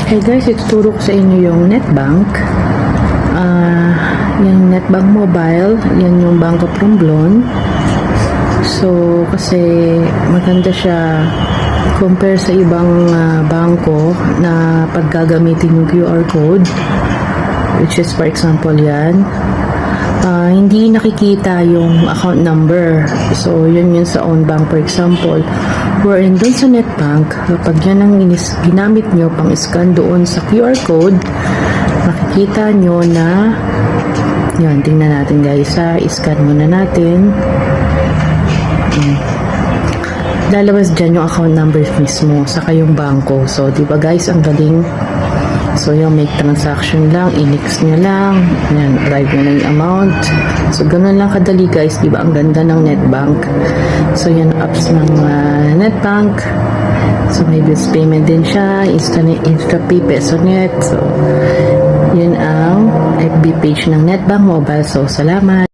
Okay guys, ituturo ko sa inyo yung Netbank. Yung Netbank Mobile, yan yung Bank of Romblon. So, kasi maganda siya compare sa ibang bangko na paggagamitin yung QR code, which is for example yan. Hindi nakikita yung account number. So, yun sa own bank, for example. Wherein doon sa Netbank, kapag yan ang ginamit nyo pang scan doon sa QR code, makikita nyo na yan, tingnan natin guys i-scan muna natin. Lalabas dyan yung account number mismo saka yung bangko. So, diba guys, ang galing. So, yung make transaction lang, i-mix nyo lang. Yan, arrive nyo na yung amount. So, ganun lang kadali guys. Diba, ang ganda ng Netbank. So, yan apps ng Netbank. So, may bills payment din siya. InstaPay, PesoNet. So, yun ang FB page ng Netbank Mobile. So, salamat.